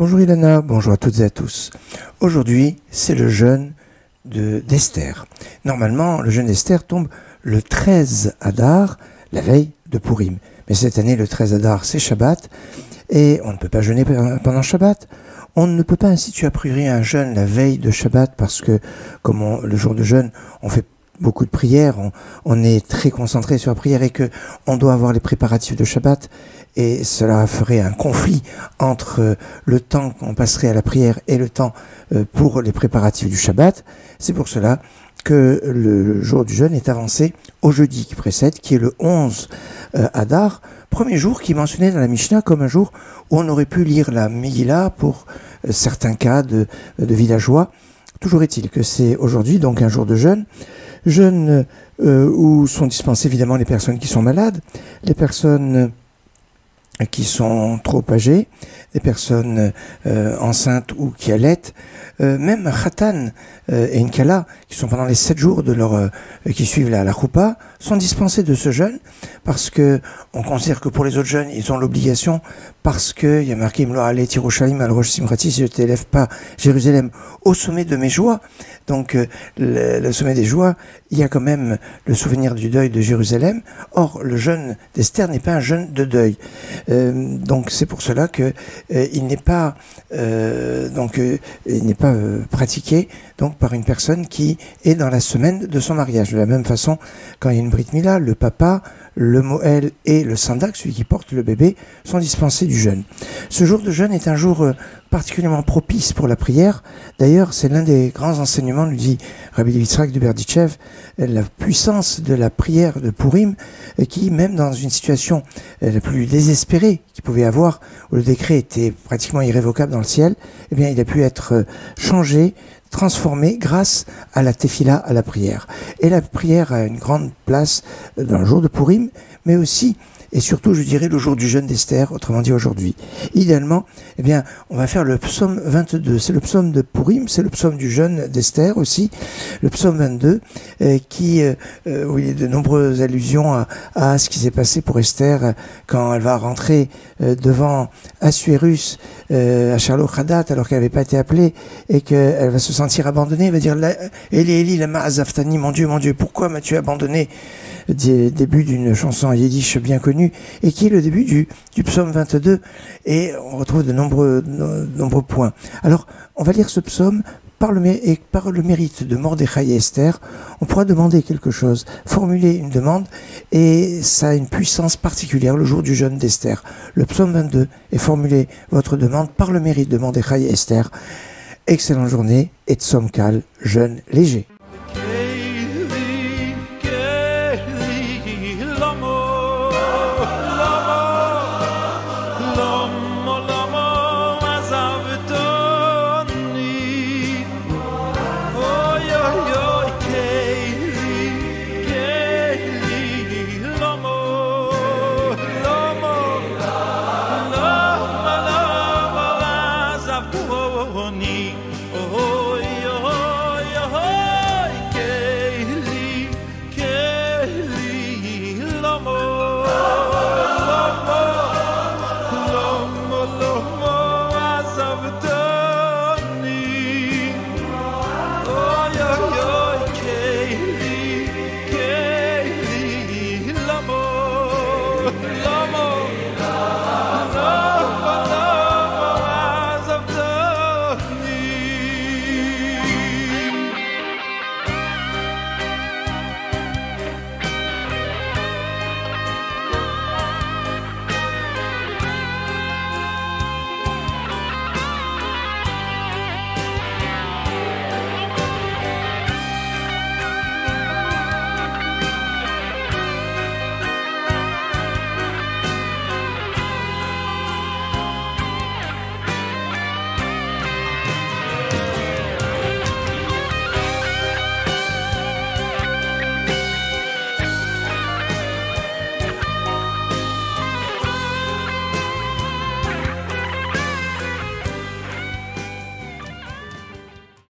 Bonjour Ilana, bonjour à toutes et à tous. Aujourd'hui, c'est le jeûne d'Esther. Normalement, le jeûne d'Esther tombe le 13 Adar, la veille de Pourim. Mais cette année, le 13 Adar, c'est Shabbat, et on ne peut pas jeûner pendant Shabbat. On ne peut pas instituer a priori un jeûne la veille de Shabbat, parce que, comme le jour de jeûne, on fait beaucoup de prières, on est très concentré sur la prière et que on doit avoir les préparatifs de Shabbat, et cela ferait un conflit entre le temps qu'on passerait à la prière et le temps pour les préparatifs du Shabbat. C'est pour cela que le jour du jeûne est avancé au jeudi qui précède, qui est le 11 Adar, premier jour qui est mentionné dans la Mishnah comme un jour où on aurait pu lire la Megillah pour certains cas de villageois. Toujours est-il que c'est aujourd'hui donc un jour de jeûne où sont dispensées évidemment les personnes qui sont malades, les personnes qui sont trop âgées, les personnes enceintes ou qui allaitent, même Khatan et une Kala, qui sont pendant les 7 jours qui suivent la Choupa, sont dispensés de ce jeûne, parce que on considère que pour les autres jeunes, ils ont l'obligation, parce qu'il y a marqué Imlo Alet Yerushalayim al Rosh Simchati, si je ne t'élève pas Jérusalem au sommet de mes joies. Donc le sommet des joies, il y a quand même le souvenir du deuil de Jérusalem. Or, le jeûne d'Esther n'est pas un jeûne de deuil. Donc c'est pour cela que il n'est pas pratiqué donc par une personne qui est dans la semaine de son mariage. De la même façon, quand il y a une Brit Mila, le papa, le Moël et le Sandak, celui qui porte le bébé, sont dispensés du jeûne. Ce jour de jeûne est un jour particulièrement propice pour la prière. D'ailleurs, c'est l'un des grands enseignements, nous dit Rabbi Yitzhak de Berdichev, la puissance de la prière de Pourim, qui, même dans une situation la plus désespérée qu'il pouvait avoir, où le décret était pratiquement irrévocable dans le ciel, eh bien, il a pu être changé, transformé grâce à la tefila, à la prière. Et la prière a une grande place dans le jour de Pourim, mais aussi et surtout, je dirais, le jour du jeûne d'Esther, autrement dit aujourd'hui. Idéalement, eh bien, on va faire le psaume 22. C'est le psaume de Pourim, c'est le psaume du jeûne d'Esther aussi, le psaume 22, où il y a de nombreuses allusions à ce qui s'est passé pour Esther quand elle va rentrer devant Assuérus, à Charlotte Hadat, alors qu'elle n'avait pas été appelée, et qu'elle va se sentir abandonnée. Elle va dire Eli, Eli, lama azaftani, mon Dieu, pourquoi m'as-tu abandonné? Début d'une chanson yiddish bien connue, et qui est le début du psaume 22, et on retrouve de nombreux points. Alors, on va lire ce psaume par le mérite de Mordechai et Esther. On pourra demander quelque chose, formuler une demande, et ça a une puissance particulière le jour du jeûne d'Esther. Le psaume 22 est formulé votre demande par le mérite de Mordechai et Esther. Excellente journée et Tzom Kal, jeûne léger.